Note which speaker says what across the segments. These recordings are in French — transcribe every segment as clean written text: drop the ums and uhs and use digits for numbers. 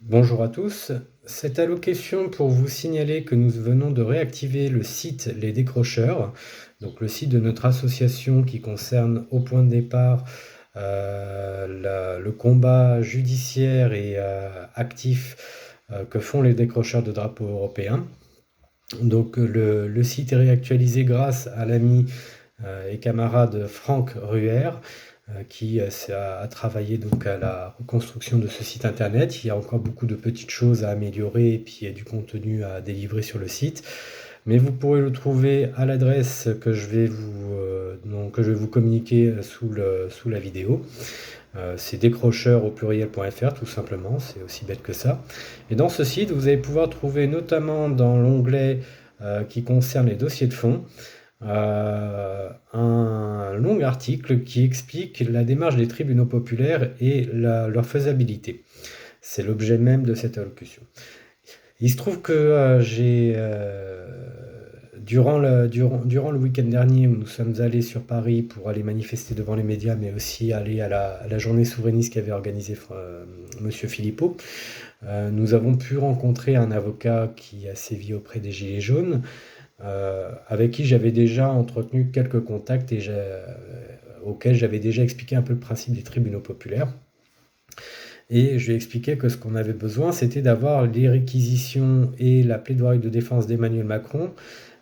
Speaker 1: Bonjour à tous, cette allocation pour vous signaler que nous venons de réactiver le site Les Décrocheurs, donc le site de notre association qui concerne au point de départ le combat judiciaire et actif que font les décrocheurs de drapeaux européens. Donc le site est réactualisé grâce à l'ami et camarade Franck Ruher, qui a travaillé donc à la reconstruction de ce site internet. Il y a encore beaucoup de petites choses à améliorer et puis il y a du contenu à délivrer sur le site. Mais vous pourrez le trouver à l'adresse que je vais vous communiquer sous la vidéo. C'est décrocheur au pluriel.fr tout simplement, c'est aussi bête que ça. Et dans ce site, vous allez pouvoir trouver notamment dans l'onglet qui concerne les dossiers de fonds, un long article qui explique la démarche des tribunaux populaires et leur faisabilité. C'est l'objet même de cette allocution. Il se trouve que durant le week-end dernier, où nous sommes allés sur Paris pour aller manifester devant les médias, mais aussi aller à la journée souverainiste qu'avait organisée Monsieur Philippot, nous avons pu rencontrer un avocat qui a sévi auprès des Gilets jaunes, avec qui j'avais déjà entretenu quelques contacts et auxquels j'avais déjà expliqué un peu le principe des tribunaux populaires. Et je lui ai expliqué que ce qu'on avait besoin, c'était d'avoir les réquisitions et la plaidoirie de défense d'Emmanuel Macron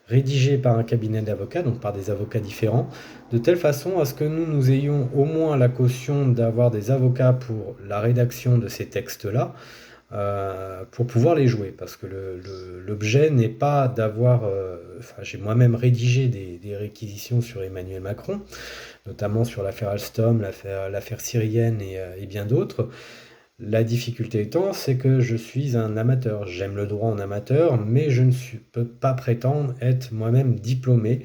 Speaker 1: rédigées par un cabinet d'avocats, donc par des avocats différents, de telle façon à ce que nous ayons au moins la caution d'avoir des avocats pour la rédaction de ces textes-là, pour pouvoir les jouer. Parce que l'objet n'est pas d'avoir... j'ai moi-même rédigé des réquisitions sur Emmanuel Macron, notamment sur l'affaire Alstom, l'affaire syrienne et bien d'autres. La difficulté étant, c'est que je suis un amateur. J'aime le droit en amateur, mais je ne peux pas prétendre être moi-même diplômé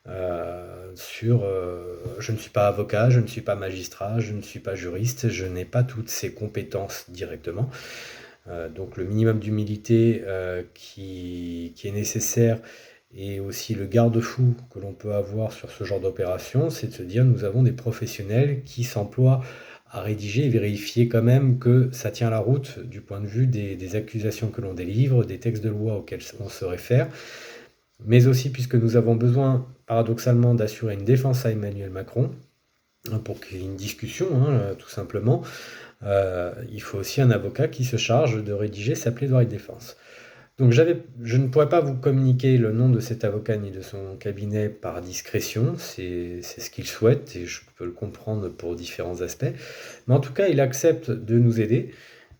Speaker 1: je ne suis pas avocat, je ne suis pas magistrat, je ne suis pas juriste, je n'ai pas toutes ces compétences directement. Donc le minimum d'humilité qui est nécessaire et aussi le garde-fou que l'on peut avoir sur ce genre d'opération, c'est de se dire nous avons des professionnels qui s'emploient à rédiger et vérifier quand même que ça tient la route du point de vue des accusations que l'on délivre, des textes de loi auxquels on se réfère, mais aussi puisque nous avons besoin paradoxalement d'assurer une défense à Emmanuel Macron, pour qu'il y ait une discussion, tout simplement. Il faut aussi un avocat qui se charge de rédiger sa plaidoirie de défense. Donc je ne pourrais pas vous communiquer le nom de cet avocat ni de son cabinet par discrétion, c'est ce qu'il souhaite et je peux le comprendre pour différents aspects. Mais en tout cas, il accepte de nous aider.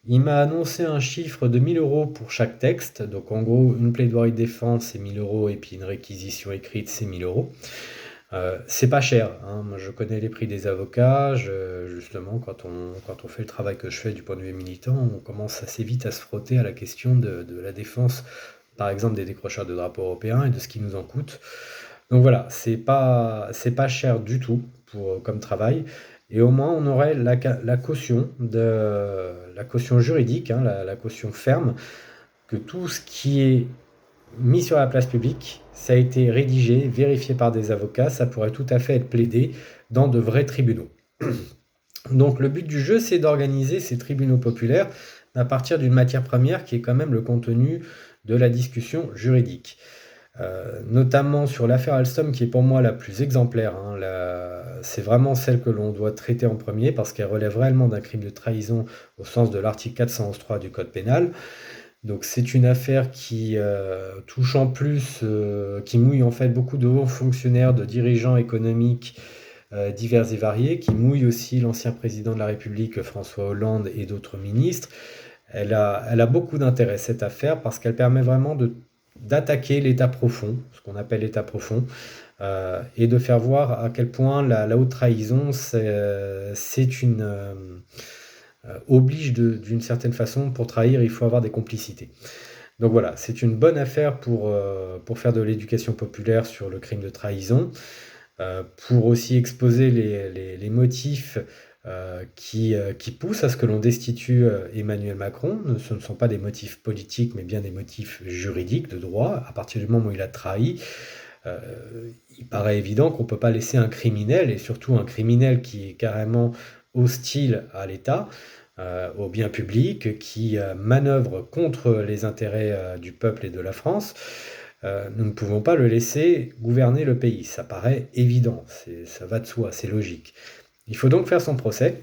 Speaker 1: Il m'a annoncé un chiffre de 1 000 € pour chaque texte. Donc en gros, une plaidoirie de défense, c'est 1 000 € et puis une réquisition écrite, c'est 1 000 €. C'est pas cher, hein. Moi, je connais les prix des avocats. Justement, quand on fait le travail que je fais du point de vue militant, on commence assez vite à se frotter à la question de la défense, par exemple, des décrocheurs de drapeaux européens et de ce qui nous en coûte. Donc voilà, c'est pas cher du tout comme travail. Et au moins, on aurait la caution la caution juridique, hein, la caution ferme, que tout ce qui est mis sur la place publique, ça a été rédigé, vérifié par des avocats, ça pourrait tout à fait être plaidé dans de vrais tribunaux. Donc le but du jeu, c'est d'organiser ces tribunaux populaires à partir d'une matière première qui est quand même le contenu de la discussion juridique. Notamment sur l'affaire Alstom qui est pour moi la plus exemplaire, hein. C'est vraiment celle que l'on doit traiter en premier parce qu'elle relève réellement d'un crime de trahison au sens de l'article 411.3 du code pénal. Donc c'est une affaire qui touche en plus, qui mouille en fait beaucoup de hauts fonctionnaires, de dirigeants économiques divers et variés, qui mouille aussi l'ancien président de la République François Hollande et d'autres ministres. Elle a beaucoup d'intérêt cette affaire parce qu'elle permet vraiment d'attaquer l'état profond, ce qu'on appelle l'état profond, et de faire voir à quel point la haute trahison oblige d'une certaine façon. Pour trahir, il faut avoir des complicités. Donc voilà, c'est une bonne affaire pour faire de l'éducation populaire sur le crime de trahison, pour aussi exposer les motifs qui poussent à ce que l'on destitue Emmanuel Macron. Ce ne sont pas des motifs politiques, mais bien des motifs juridiques, de droit. À partir du moment où il a trahi, il paraît évident qu'on ne peut pas laisser un criminel, et surtout un criminel qui est carrément hostile à l'État, au bien public, qui manœuvre contre les intérêts du peuple et de la France, nous ne pouvons pas le laisser gouverner le pays. Ça paraît évident, ça va de soi, c'est logique. Il faut donc faire son procès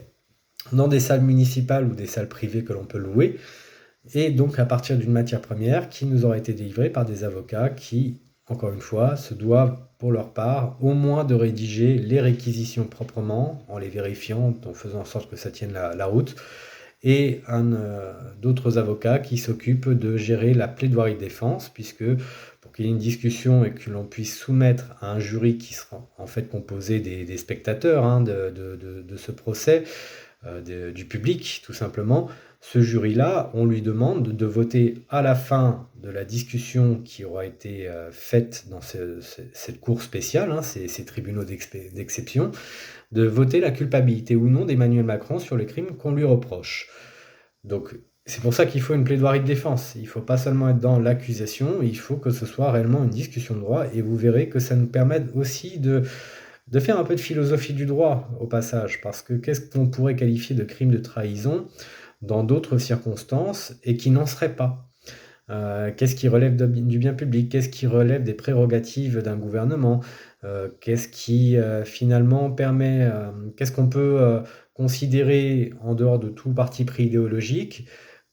Speaker 1: dans des salles municipales ou des salles privées que l'on peut louer, et donc à partir d'une matière première qui nous aura été délivrée par des avocats qui, encore une fois, se doivent pour leur part au moins de rédiger les réquisitions proprement, en les vérifiant, en faisant en sorte que ça tienne la route, et d'autres avocats qui s'occupent de gérer la plaidoirie de défense, puisque pour qu'il y ait une discussion et que l'on puisse soumettre à un jury qui sera en fait composé des spectateurs de ce procès, du public tout simplement, ce jury-là, on lui demande de voter à la fin de la discussion qui aura été faite dans cette cour spéciale, ces tribunaux d'exception, de voter la culpabilité ou non d'Emmanuel Macron sur les crimes qu'on lui reproche. Donc c'est pour ça qu'il faut une plaidoirie de défense. Il ne faut pas seulement être dans l'accusation, il faut que ce soit réellement une discussion de droit, et vous verrez que ça nous permet aussi de faire un peu de philosophie du droit au passage, parce que qu'est-ce qu'on pourrait qualifier de crime de trahison dans d'autres circonstances et qui n'en serait pas? Qu'est-ce qui relève du bien public? Qu'est-ce qui relève des prérogatives d'un gouvernement? Qu'est-ce qui finalement permet, qu'est-ce qu'on peut considérer en dehors de tout parti pris idéologique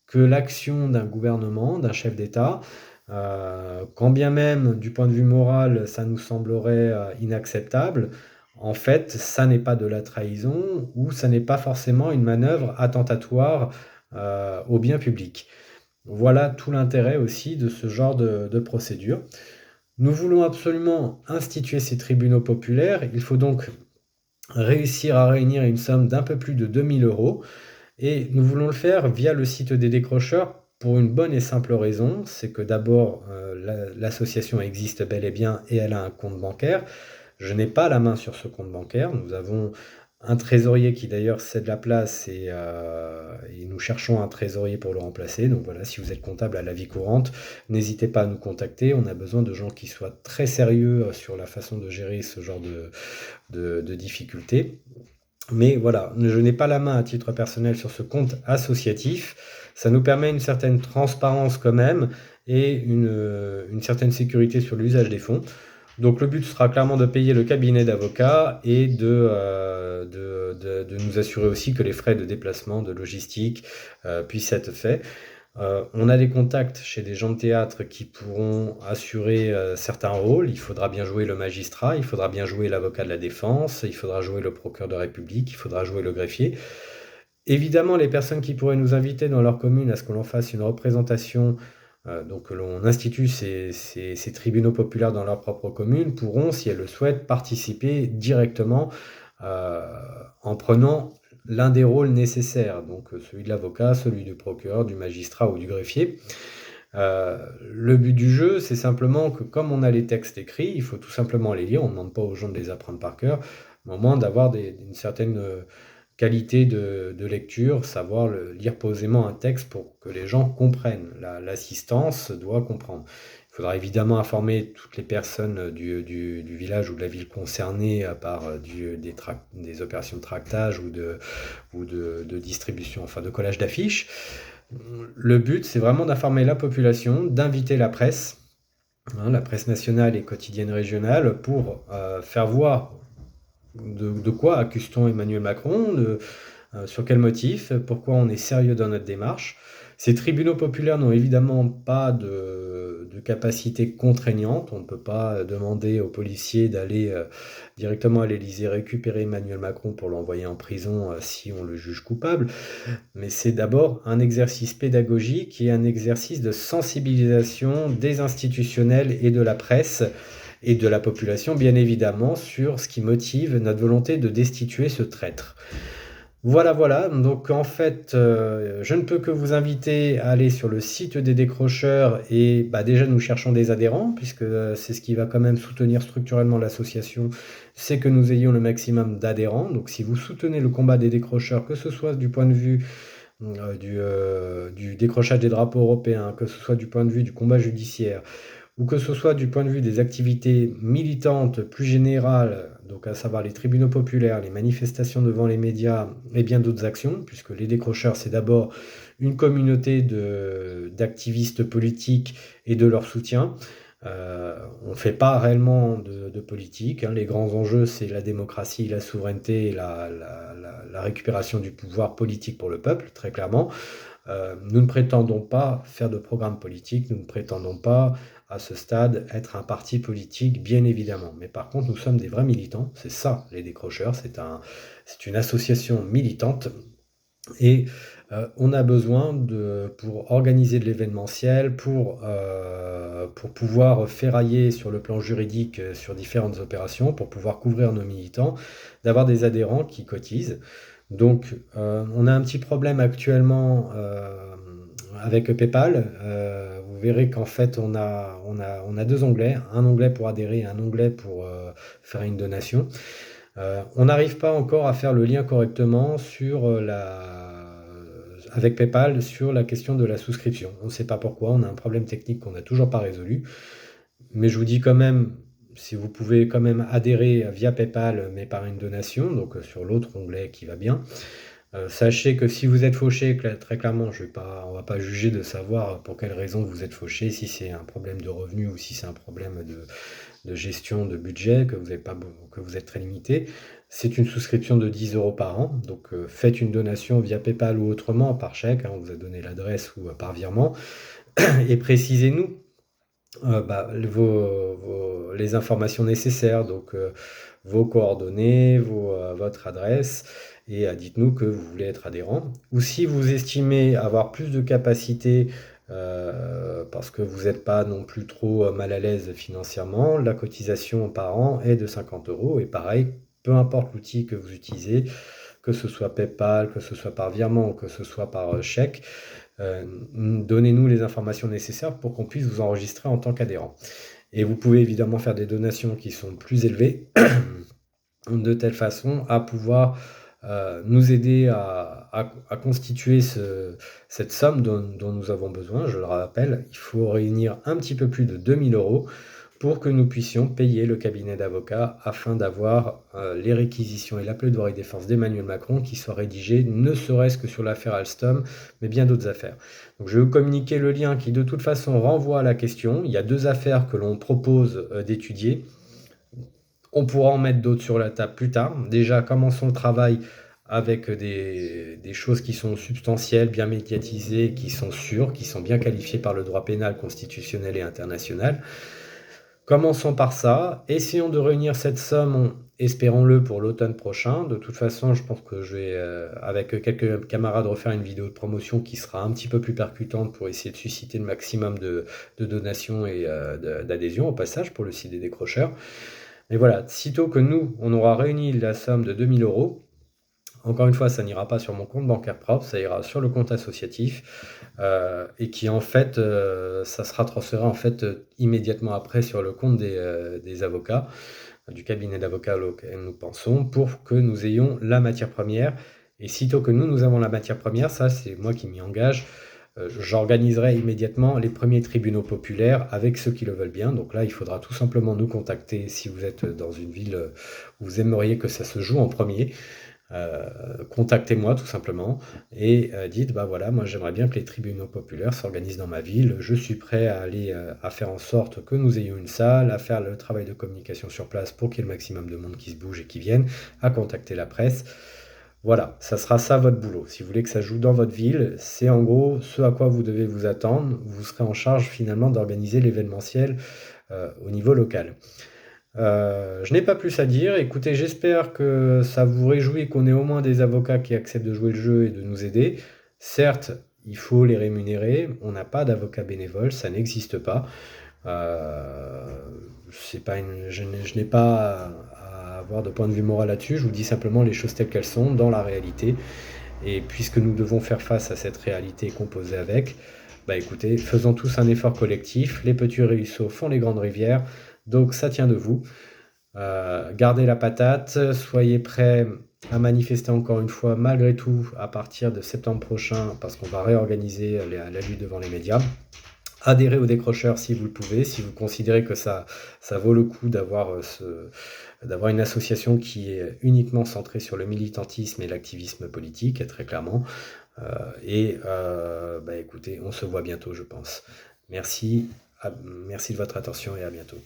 Speaker 1: que l'action d'un gouvernement, d'un chef d'État, quand bien même du point de vue moral ça nous semblerait inacceptable, en fait ça n'est pas de la trahison ou ça n'est pas forcément une manœuvre attentatoire au bien public. Voilà tout l'intérêt aussi de ce genre de procédure. Nous voulons absolument instituer ces tribunaux populaires. Il faut donc réussir à réunir une somme d'un peu plus de 2 000 € et nous voulons le faire via le site des décrocheurs pour une bonne et simple raison, c'est que d'abord l'association existe bel et bien et elle a un compte bancaire. Je n'ai pas la main sur ce compte bancaire, nous avons un trésorier qui d'ailleurs cède la place et nous cherchons un trésorier pour le remplacer. Donc voilà, si vous êtes comptable à la vie courante, n'hésitez pas à nous contacter. On a besoin de gens qui soient très sérieux sur la façon de gérer ce genre de difficultés. Mais voilà, je n'ai pas la main à titre personnel sur ce compte associatif. Ça nous permet une certaine transparence quand même et une certaine sécurité sur l'usage des fonds. Donc le but sera clairement de payer le cabinet d'avocats et de nous assurer aussi que les frais de déplacement, de logistique puissent être faits. On a des contacts chez des gens de théâtre qui pourront assurer certains rôles. Il faudra bien jouer le magistrat, il faudra bien jouer l'avocat de la défense, il faudra jouer le procureur de République, il faudra jouer le greffier. Évidemment, les personnes qui pourraient nous inviter dans leur commune à ce que l'on fasse une représentation, donc que l'on institue ces tribunaux populaires dans leur propre commune, pourront, si elles le souhaitent, participer directement en prenant l'un des rôles nécessaires, donc celui de l'avocat, celui du procureur, du magistrat ou du greffier. Le but du jeu, c'est simplement que comme on a les textes écrits, il faut tout simplement les lire, on ne demande pas aux gens de les apprendre par cœur, mais au moins d'avoir une certaine qualité de lecture, savoir lire posément un texte pour que les gens comprennent. L'assistance doit comprendre. Il faudra évidemment informer toutes les personnes du village ou de la ville concernée par des opérations de tractage ou de distribution, enfin de collage d'affiches. Le but, c'est vraiment d'informer la population, d'inviter la presse nationale et quotidienne régionale pour faire voir de quoi accuse-t-on Emmanuel Macron, sur quel motif, pourquoi on est sérieux dans notre démarche. Ces tribunaux populaires n'ont évidemment pas de capacité contraignante. On ne peut pas demander aux policiers d'aller directement à l'Élysée récupérer Emmanuel Macron pour l'envoyer en prison si on le juge coupable. Mais c'est d'abord un exercice pédagogique et un exercice de sensibilisation des institutionnels et de la presse et de la population, bien évidemment, sur ce qui motive notre volonté de destituer ce traître. Voilà. Donc en fait, je ne peux que vous inviter à aller sur le site des décrocheurs et déjà nous cherchons des adhérents, puisque c'est ce qui va quand même soutenir structurellement l'association, c'est que nous ayons le maximum d'adhérents. Donc si vous soutenez le combat des décrocheurs, que ce soit du point de vue du décrochage des drapeaux européens, que ce soit du point de vue du combat judiciaire, ou que ce soit du point de vue des activités militantes plus générales, donc à savoir les tribunaux populaires, les manifestations devant les médias et bien d'autres actions, puisque les décrocheurs, c'est d'abord une communauté d'activistes politiques et de leur soutien. On ne fait pas réellement de politique, hein. Les grands enjeux, c'est la démocratie, la souveraineté et la récupération du pouvoir politique pour le peuple, très clairement. Nous ne prétendons pas faire de programme politique, nous ne prétendons pas à ce stade être un parti politique, bien évidemment. Mais par contre, nous sommes des vrais militants, c'est ça les décrocheurs, c'est une association militante et on a besoin pour organiser de l'événementiel, pour pouvoir ferrailler sur le plan juridique sur différentes opérations, pour pouvoir couvrir nos militants, d'avoir des adhérents qui cotisent. Donc, on a un petit problème actuellement avec PayPal. Vous verrez qu'en fait, on a deux onglets, un onglet pour adhérer et un onglet pour faire une donation. On n'arrive pas encore à faire le lien correctement avec PayPal sur la question de la souscription. On ne sait pas pourquoi, on a un problème technique qu'on n'a toujours pas résolu. Mais je vous dis quand même, si vous pouvez quand même adhérer via PayPal, mais par une donation, donc sur l'autre onglet qui va bien. Sachez que si vous êtes fauché, très clairement, on ne va pas juger de savoir pour quelle raison vous êtes fauché, si c'est un problème de revenu ou si c'est un problème de gestion de budget, que vous êtes très limité. C'est une souscription de 10 € par an, donc faites une donation via PayPal ou autrement, par chèque, hein, on vous a donné l'adresse ou par virement, et précisez-nous les informations nécessaires, donc vos coordonnées, votre adresse, et dites-nous que vous voulez être adhérent. Ou si vous estimez avoir plus de capacité parce que vous n'êtes pas non plus trop mal à l'aise financièrement, la cotisation par an est de 50 €. Et pareil, peu importe l'outil que vous utilisez, que ce soit PayPal, que ce soit par virement ou que ce soit par chèque, donnez-nous les informations nécessaires pour qu'on puisse vous enregistrer en tant qu'adhérent. Et vous pouvez évidemment faire des donations qui sont plus élevées, de telle façon à pouvoir nous aider à constituer cette somme dont nous avons besoin. Je le rappelle, il faut réunir un petit peu plus de 2000 € pour que nous puissions payer le cabinet d'avocats afin d'avoir les réquisitions et la plaidoirie défense d'Emmanuel Macron qui soit rédigée, ne serait-ce que sur l'affaire Alstom, mais bien d'autres affaires. Donc je vais vous communiquer le lien qui de toute façon renvoie à la question. Il y a deux affaires que l'on propose d'étudier. On pourra en mettre d'autres sur la table plus tard. Déjà, commençons le travail avec des choses qui sont substantielles, bien médiatisées, qui sont sûres, qui sont bien qualifiées par le droit pénal constitutionnel et international. Commençons par ça, essayons de réunir cette somme, espérons-le pour l'automne prochain. De toute façon, je pense que je vais, avec quelques camarades, refaire une vidéo de promotion qui sera un petit peu plus percutante pour essayer de susciter le maximum de donations et d'adhésions au passage pour le site des décrocheurs. Mais voilà, sitôt que nous, on aura réuni la somme de 2000 €, encore une fois, ça n'ira pas sur mon compte bancaire propre, ça ira sur le compte associatif, et qui en fait, ça sera transféré en fait immédiatement après sur le compte des avocats, du cabinet d'avocats auquel nous pensons, pour que nous ayons la matière première. Et sitôt que nous avons la matière première, ça c'est moi qui m'y engage, j'organiserai immédiatement les premiers tribunaux populaires avec ceux qui le veulent bien. Donc là, il faudra tout simplement nous contacter si vous êtes dans une ville où vous aimeriez que ça se joue en premier. Contactez-moi tout simplement et dites voilà, moi j'aimerais bien que les tribunaux populaires s'organisent dans ma ville, je suis prêt à aller à faire en sorte que nous ayons une salle, à faire le travail de communication sur place pour qu'il y ait le maximum de monde qui se bouge et qui vienne, à contacter la presse. Voilà, ça sera ça votre boulot. Si vous voulez que ça joue dans votre ville, c'est en gros ce à quoi vous devez vous attendre. Vous serez en charge finalement d'organiser l'événementiel au niveau local. Je n'ai pas plus à dire. Écoutez, j'espère que ça vous réjouit qu'on ait au moins des avocats qui acceptent de jouer le jeu et de nous aider. Certes, il faut les rémunérer. On n'a pas d'avocats bénévoles, ça n'existe pas. Je n'ai pas à avoir de point de vue moral là-dessus. Je vous dis simplement les choses telles qu'elles sont dans la réalité. Et puisque nous devons faire face à cette réalité composée avec, écoutez, faisons tous un effort collectif. Les petits ruisseaux font les grandes rivières. Donc ça tient de vous. Gardez la patate, soyez prêts à manifester encore une fois malgré tout à partir de septembre prochain parce qu'on va réorganiser la lutte devant les médias. Adhérez au décrocheur si vous le pouvez, si vous considérez que ça vaut le coup d'avoir une association qui est uniquement centrée sur le militantisme et l'activisme politique, très clairement. Écoutez, on se voit bientôt, je pense. Merci, merci de votre attention et à bientôt.